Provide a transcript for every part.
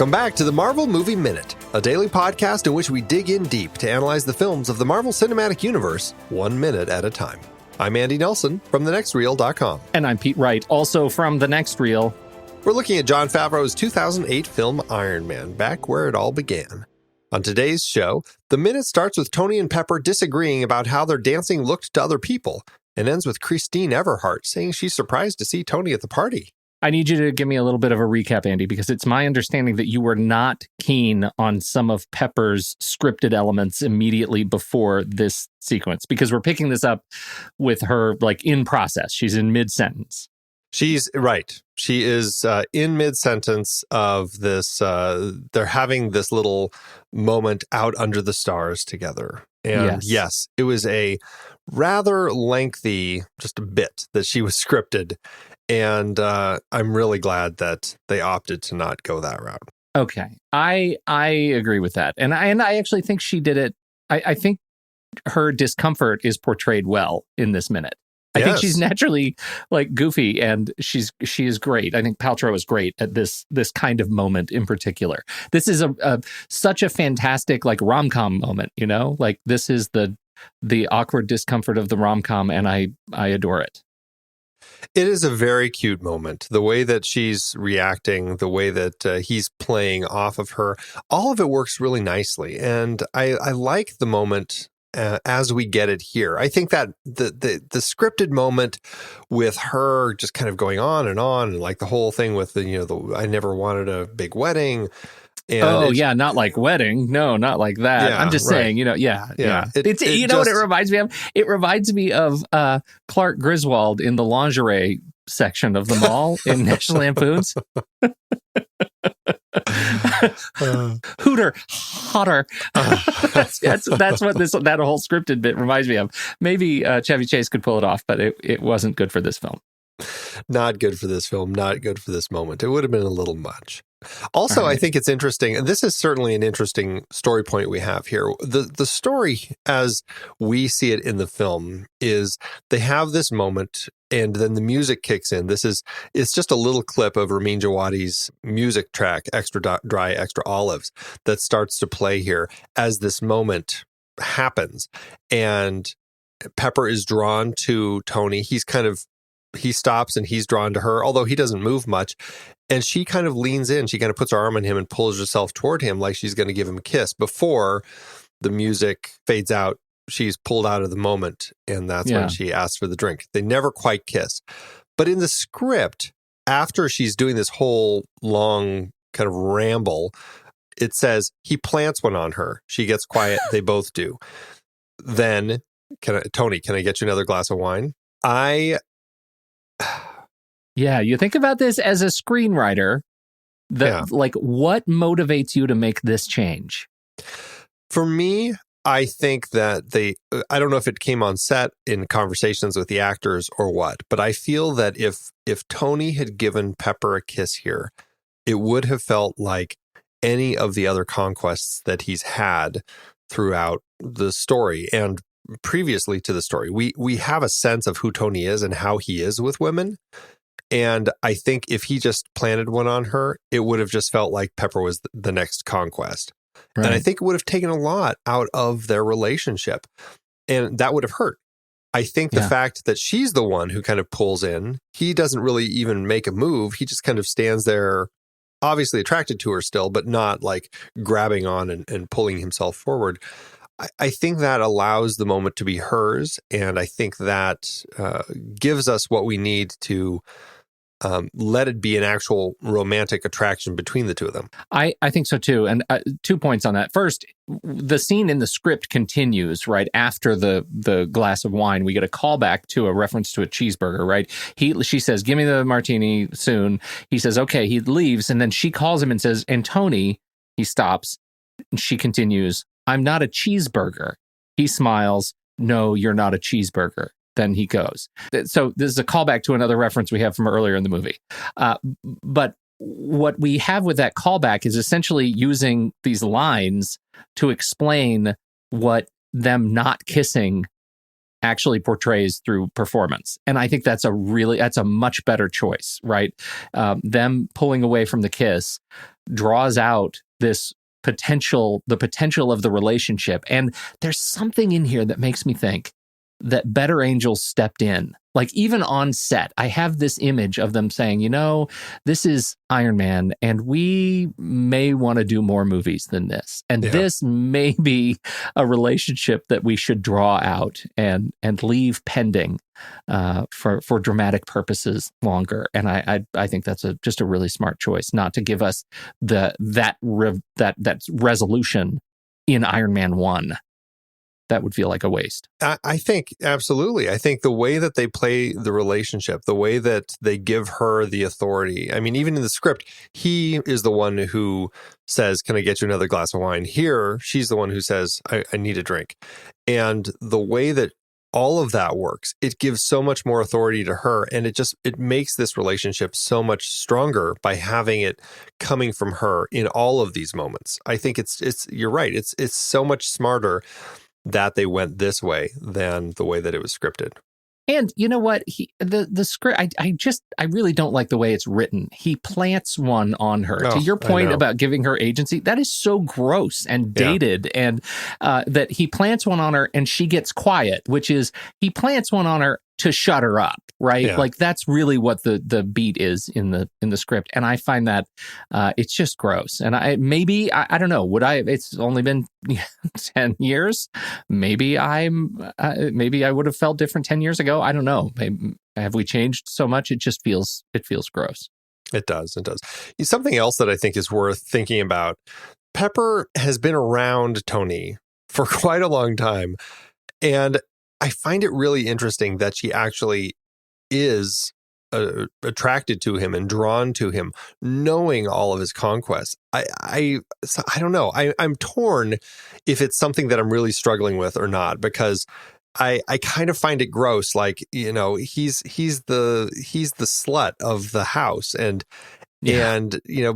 Welcome back to the Marvel Movie Minute, a daily podcast in which we dig in deep to analyze the films of the Marvel Cinematic Universe 1 minute at a time. I'm Andy Nelson from thenextreel.com. And I'm Pete Wright, also from The Next Reel. We're looking at Jon Favreau's 2008 film Iron Man, back where it all began. On today's show, the minute starts with Tony and Pepper disagreeing about how their dancing looked to other people, and ends with Christine Everhart saying she's surprised to see Tony at the party. I need you to give me a little bit of a recap, Andy, because it's my understanding that you were not keen on some of Pepper's scripted elements immediately before this sequence, because we're picking this up with her like in process. She's in mid-sentence. She's right. She is in mid-sentence of this. They're having this little moment out under the stars together. And yes, it was a rather lengthy, just a bit that she was scripted. And I'm really glad that they opted to not go that route. Okay. I agree with that. And I actually think she did it. I think her discomfort is portrayed well in this minute. I think she's naturally like goofy, and she is great. I think Paltrow is great at this kind of moment in particular. This is such a fantastic like rom-com moment, you know? Like this is the awkward discomfort of the rom-com, and I adore it. It is a very cute moment. The way that she's reacting, the way that he's playing off of her, all of it works really nicely. And I like the moment as we get it here. I think that the scripted moment with her just kind of going on, and like the whole thing with the I never wanted a big wedding. And not like wedding. No, not like that. Yeah, I'm just saying, Yeah. What it reminds me of? It reminds me of Clark Griswold in the lingerie section of the mall in National Lampoon's. Hooter, hotter. That's what that whole scripted bit reminds me of. Maybe Chevy Chase could pull it off, but it wasn't good for this film. Not good for this film. Not good for this moment. It would have been a little much. Also, I think it's interesting, and this is certainly an interesting story point we have here. The story, as we see it in the film, is they have this moment, and then the music kicks in. It's just a little clip of Ramin Djawadi's music track, Extra Dry, Extra Olives, that starts to play here as this moment happens. And Pepper is drawn to Tony. He stops and he's drawn to her, although he doesn't move much. And she kind of leans in. She kind of puts her arm on him and pulls herself toward him like she's going to give him a kiss. Before the music fades out, she's pulled out of the moment. And that's when she asks for the drink. They never quite kiss. But in the script, after she's doing this whole long kind of ramble, it says he plants one on her. She gets quiet. They both do. Then, Tony, can I get you another glass of wine? Yeah, you think about this as a screenwriter, like what motivates you to make this change? For me, I think that I don't know if it came on set in conversations with the actors or what, but I feel that if Tony had given Pepper a kiss here, it would have felt like any of the other conquests that he's had throughout the story and previously to the story. We have a sense of who Tony is and how he is with women. And I think if he just planted one on her, it would have just felt like Pepper was the next conquest. Right. And I think it would have taken a lot out of their relationship. And that would have hurt. I think the fact that she's the one who kind of pulls in, he doesn't really even make a move. He just kind of stands there, obviously attracted to her still, but not like grabbing on and pulling himself forward. I think that allows the moment to be hers, and I think that gives us what we need to let it be an actual romantic attraction between the two of them. I think so too, and 2 points on that. First, the scene in the script continues right after the glass of wine. We get a callback to a reference to a cheeseburger, right? She says, "Give me the martini soon." He says, "Okay." He leaves, and then she calls him and says, "And Tony." He stops, and she continues, "I'm not a cheeseburger." He smiles. "No, you're not a cheeseburger." Then he goes. So this is a callback to another reference we have from earlier in the movie. But what we have with that callback is essentially using these lines to explain what them not kissing actually portrays through performance. And I think that's a much better choice, right? Them pulling away from the kiss draws out the potential of the relationship. And there's something in here that makes me think that better angels stepped in. Like even on set, I have this image of them saying, this is Iron Man and we may want to do more movies than this. And this may be a relationship that we should draw out and leave pending for dramatic purposes longer. And I think that's just a really smart choice, not to give us that resolution in Iron Man 1. That would feel like a waste. I think, absolutely. I think the way that they play the relationship, the way that they give her the authority. I mean, even in the script, he is the one who says, can I get you another glass of wine? Here, she's the one who says, I need a drink. And the way that all of that works, it gives so much more authority to her. And it makes this relationship so much stronger by having it coming from her in all of these moments. I think you're right. It's so much smarter that they went this way than the way that it was scripted. And you know what? The script, I really don't like the way it's written. He plants one on her. To your point about giving her agency, that is so gross and dated. And that he plants one on her and she gets quiet, which is he plants one on her to shut her up, right? Yeah. Like that's really what the beat is in the script. And I find that it's just gross. And I don't know, it's only been 10 years. Maybe I would have felt different 10 years ago. I don't know. Have we changed so much? It feels gross. It does. Something else that I think is worth thinking about. Pepper has been around Tony for quite a long time. And I find it really interesting that she actually is attracted to him and drawn to him, knowing all of his conquests. I don't know. I'm torn if it's something that I'm really struggling with or not, because I kind of find it gross. Like, he's the slut of the house, and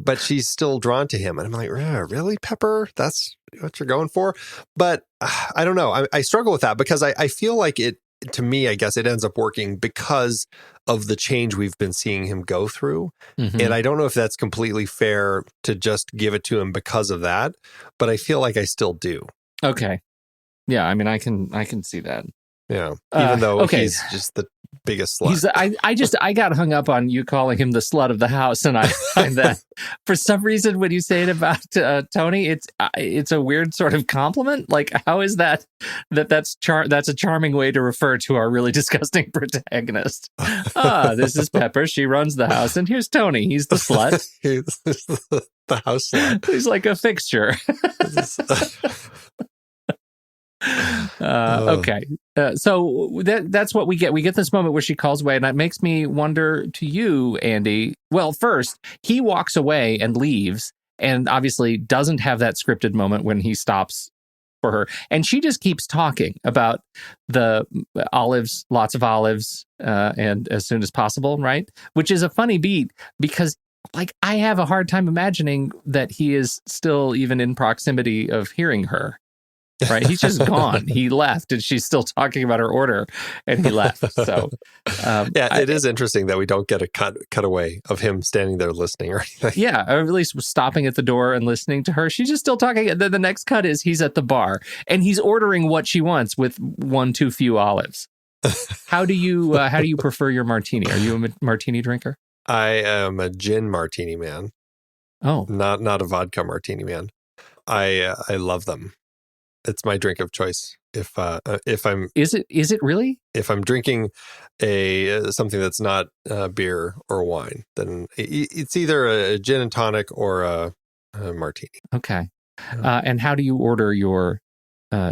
but she's still drawn to him. And I'm like, really, Pepper? That's what you're going for? But I don't know. I struggle with that because I feel like to me, I guess it ends up working because of the change we've been seeing him go through. Mm-hmm. And I don't know if that's completely fair to just give it to him because of that, but I feel like I still do. Okay. Yeah. I mean, I can see that. Yeah. Even though he's just the biggest slut. I got hung up on you calling him the slut of the house, and I find that for some reason when you say it about Tony, it's a weird sort of compliment. Like, how is that's a charming way to refer to our really disgusting protagonist. This is Pepper. She runs the house, and here's Tony. He's the slut. He's the house slut. He's like a fixture. Okay. So that's what we get. We get this moment where she calls away, and that makes me wonder to you, Andy. Well, first, he walks away and leaves, and obviously doesn't have that scripted moment when he stops for her. And she just keeps talking about the olives, lots of olives, and as soon as possible, right? Which is a funny beat because, like, I have a hard time imagining that he is still even in proximity of hearing her. Right, he's just gone. He left, and she's still talking about her order, and he left. So, it is interesting that we don't get a cutaway of him standing there listening or anything. Yeah, or at least stopping at the door and listening to her. She's just still talking. The next cut is he's at the bar, and he's ordering what she wants with one too few olives. How do you prefer your martini? Are you a martini drinker? I am a gin martini man. Oh, not a vodka martini man. I love them. It's my drink of choice. If I'm is it really? If I'm drinking something that's not beer or wine, then it's either a gin and tonic or a martini. Okay. And how do you order your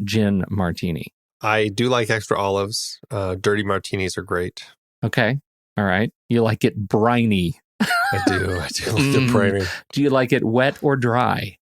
gin martini? I do like extra olives. Dirty martinis are great. Okay. All right. You like it briny. I do like it briny. Do you like it wet or dry?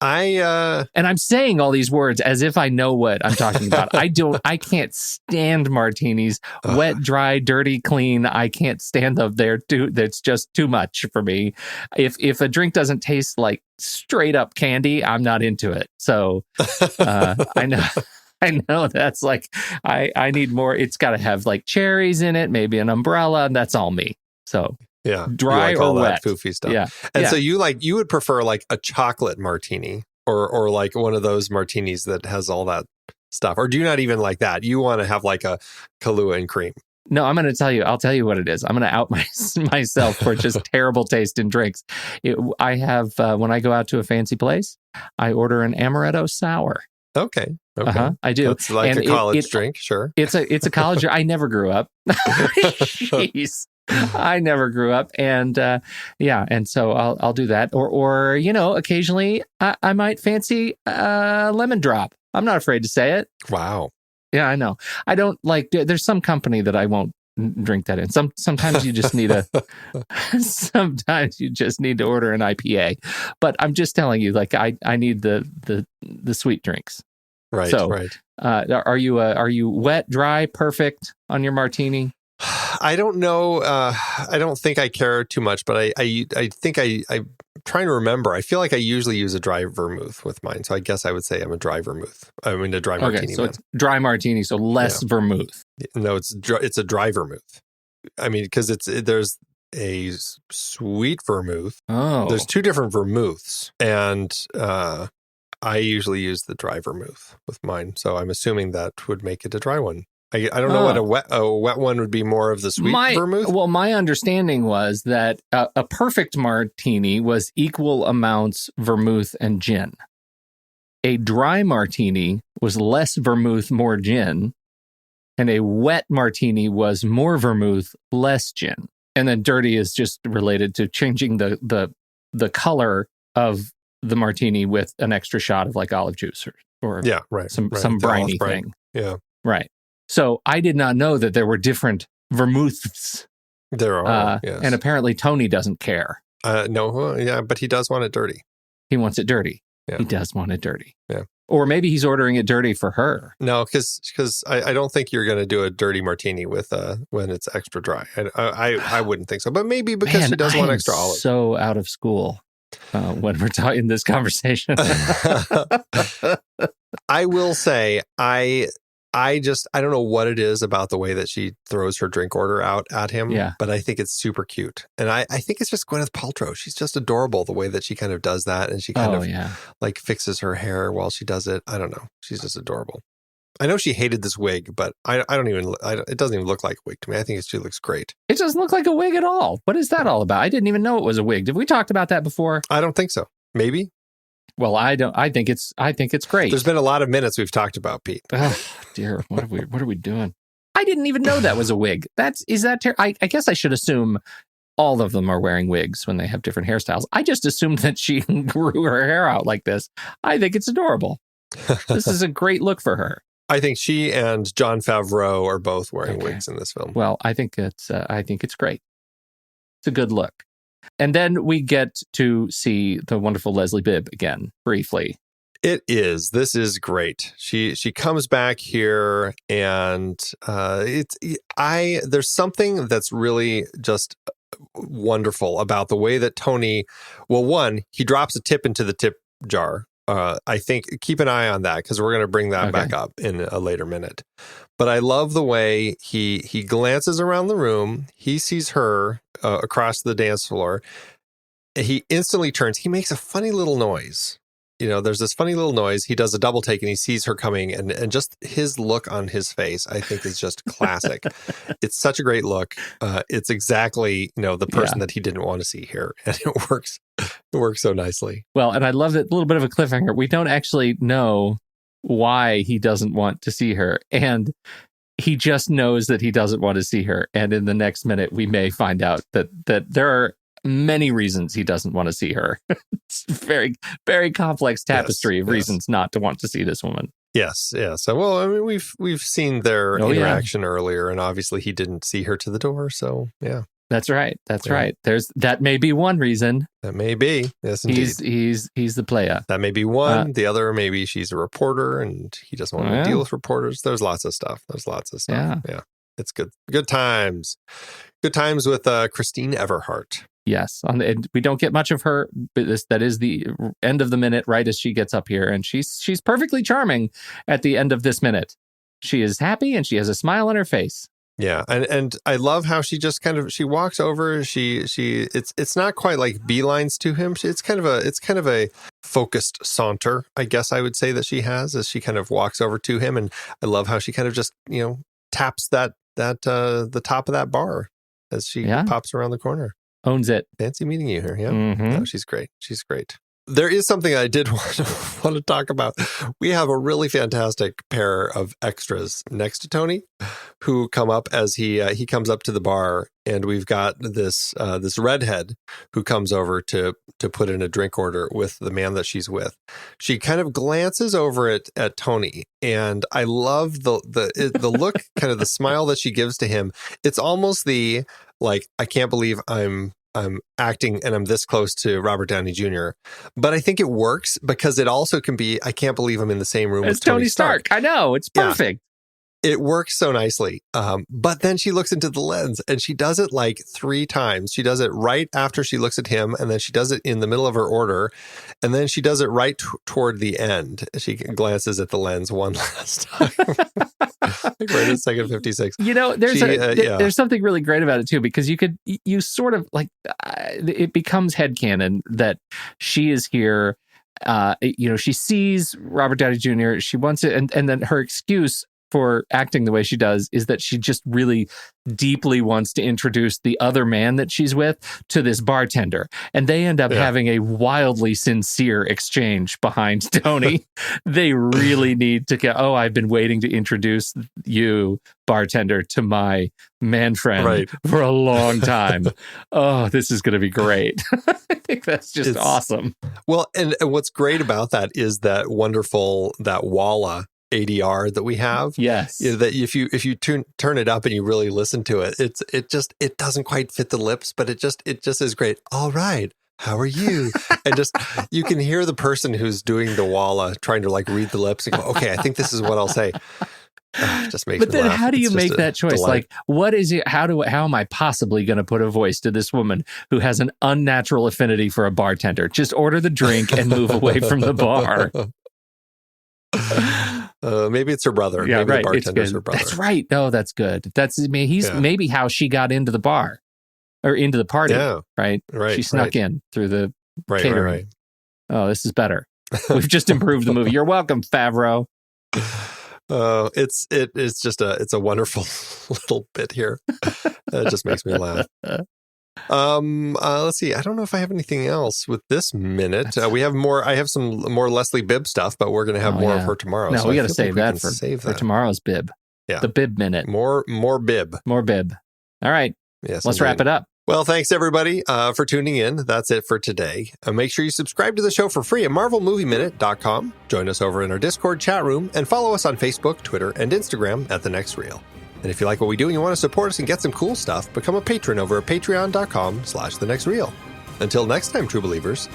And I'm saying all these words as if I know what I'm talking about. I can't stand martinis. Wet, dry, dirty, clean. I can't stand them. That's just too much for me. If a drink doesn't taste like straight up candy, I'm not into it. So I know. I know that's like, I need more. It's got to have like cherries in it, maybe an umbrella. And that's all me. So Yeah. dry you like or all wet. that foofy stuff. Yeah. And yeah. so you would prefer like a chocolate martini or like one of those martinis that has all that stuff. Or do you not even like that? You want to have like a Kahlua and cream. No, I'm going to tell you. I'll tell you what it is. I'm going to out myself for just terrible taste in drinks. I have, when I go out to a fancy place, I order an amaretto sour. Okay. I do. It's like a college drink, sure. It's a college drink. I never grew up. Jeez. I never grew up. And and so I'll do that. Or occasionally I might fancy lemon drop. I'm not afraid to say it. Wow. Yeah, I know. I don't like, there's some company that I won't drink that in. Sometimes you just need sometimes you just need to order an IPA. But I'm just telling you, like, I need the sweet drinks. Right. So, right. Are you wet, dry, perfect on your martini? I don't know. I don't think I care too much, but I think I'm trying to remember. I feel like I usually use a dry vermouth with mine, so I guess I would say I'm a dry vermouth. I mean, a dry martini. So it's dry martini, so less vermouth. No, it's a dry vermouth. I mean, because there's a sweet vermouth. Oh, there's two different vermouths, and I usually use the dry vermouth with mine. So I'm assuming that would make it a dry one. I don't know what a wet one would be, more of the sweet vermouth. Well, my understanding was that a perfect martini was equal amounts vermouth and gin. A dry martini was less vermouth, more gin, and a wet martini was more vermouth, less gin. And then dirty is just related to changing the color of the martini with an extra shot of like olive juice or some briny thing. Yeah, right. So I did not know that there were different vermouths. There are, yes. And apparently Tony doesn't care. No, but he does want it dirty. He wants it dirty. Yeah. He does want it dirty. Yeah. Or maybe he's ordering it dirty for her. No, because I don't think you're going to do a dirty martini with when it's extra dry. I wouldn't think so. But maybe because she does want extra olive. So out of school when we're talking this conversation. I will say I don't know what it is about the way that she throws her drink order out at him, but I think it's super cute. And I think it's just Gwyneth Paltrow. She's just adorable the way that she kind of does that. And she kind of like fixes her hair while she does it. I don't know. She's just adorable. I know she hated this wig, but it doesn't even look like a wig to me. I think she looks great. It doesn't look like a wig at all. What is that all about? I didn't even know it was a wig. Did we talk about that before? I don't think so. Maybe. Well, I don't. I think it's great. There's been a lot of minutes we've talked about, Pete. Oh, dear, what are we doing? I didn't even know that was a wig. I guess I should assume all of them are wearing wigs when they have different hairstyles. I just assumed that she grew her hair out like this. I think it's adorable. This is a great look for her. I think she and Jon Favreau are both wearing wigs in this film. Well, I think it's great. It's a good look. And then we get to see the wonderful Leslie Bibb again, briefly. This is great. She comes back here, and there's something that's really just wonderful about the way that Tony, well, one, he drops a tip into the tip jar. I think keep an eye on that because we're going to bring that back up in a later minute. But I love the way he glances around the room. He sees her across the dance floor. He instantly turns. He makes a funny little noise. There's this funny little noise. He does a double take and he sees her coming, and just his look on his face, I think, is just classic. It's such a great look. It's exactly, the person that he didn't want to see here. And it works. It works so nicely. Well, and I love that little bit of a cliffhanger. We don't actually know why he doesn't want to see her. And he just knows that he doesn't want to see her. And in the next minute, we may find out that there are many reasons he doesn't want to see her. It's a very, very complex tapestry of reasons not to want to see this woman. Yes, yeah. So, well, I mean, we've seen their interaction earlier, and obviously he didn't see her to the door. So, yeah. That's right. That's right. That may be one reason. That may be. Yes, indeed. He's the player. That may be one. The other, maybe she's a reporter and he doesn't want to deal with reporters. There's lots of stuff. Yeah. It's good. Good times. Good times with Christine Everhart. Yes, and we don't get much of her. But that is the end of the minute, right as she gets up here, and she's perfectly charming at the end of this minute. She is happy and she has a smile on her face. Yeah, and I love how she just kind of she walks over. It's not quite like beelines to him. It's kind of a focused saunter, I guess I would say, that she has as she kind of walks over to him. And I love how she kind of just taps the top of that bar as she pops around the corner. Owns it. Fancy meeting you here. Yeah, Mm-hmm. No, she's great. She's great. There is something I did want to talk about. We have a really fantastic pair of extras next to Tony, who come up as he comes up to the bar, and we've got this redhead who comes over to put in a drink order with the man that she's with. She kind of glances over at Tony, and I love the look, kind of the smile that she gives to him. It's almost the like, I can't believe I'm acting and I'm this close to Robert Downey Jr. But I think it works because it also can be, I can't believe I'm in the same room as with Tony Stark. I know, it's perfect. Yeah, it works so nicely. But then she looks into the lens, and she does it like 3 times. She does it right after she looks at him, and then she does it in the middle of her order, and then she does it right toward the end. She glances at the lens one last time. Right at second 56. There's something really great about it too, because you sort of like it becomes headcanon that she is here. She sees Robert Downey Jr. She wants it, and then her excuse for acting the way she does is that she just really deeply wants to introduce the other man that she's with to this bartender. And they end up having a wildly sincere exchange behind Tony. They really need to get, I've been waiting to introduce you, bartender, to my man friend for a long time. This is going to be great. I think that's just awesome. Well, and what's great about that is that Walla ADR that we have. Yes. That if you turn it up and you really listen to it, it doesn't quite fit the lips, but it just is great. All right. How are you? And just, you can hear the person who's doing the Walla trying to like read the lips and go, okay, I think this is what I'll say. It just makes me laugh. But then how do you make that choice? Delight. Like, what is it? How am I possibly going to put a voice to this woman who has an unnatural affinity for a bartender? Just order the drink and move away from the bar. Maybe it's her brother. Yeah, maybe right. the bartender's her brother. That's right. No, that's good. Maybe how she got into the bar or into the party. Yeah. Right. She snuck in through the catering. Right. Oh, this is better. We've just improved the movie. You're welcome, Favreau. It's a wonderful little bit here. It just makes me laugh. Let's see. I don't know if I have anything else with this minute. We have more. I have some more Leslie Bibb stuff, but we're going to have more of her tomorrow. No, we got to save that for tomorrow's Bibb. Yeah, the Bibb minute. More Bibb. More Bibb. All right. Yes. Let's wrap it up. Well, thanks everybody for tuning in. That's it for today. Make sure you subscribe to the show for free at MarvelMovieMinute.com. Join us over in our Discord chat room and follow us on Facebook, Twitter, and Instagram at The Next Reel. And if you like what we do and you want to support us and get some cool stuff, become a patron over at patreon.com/thenextreel. Until next time, true believers.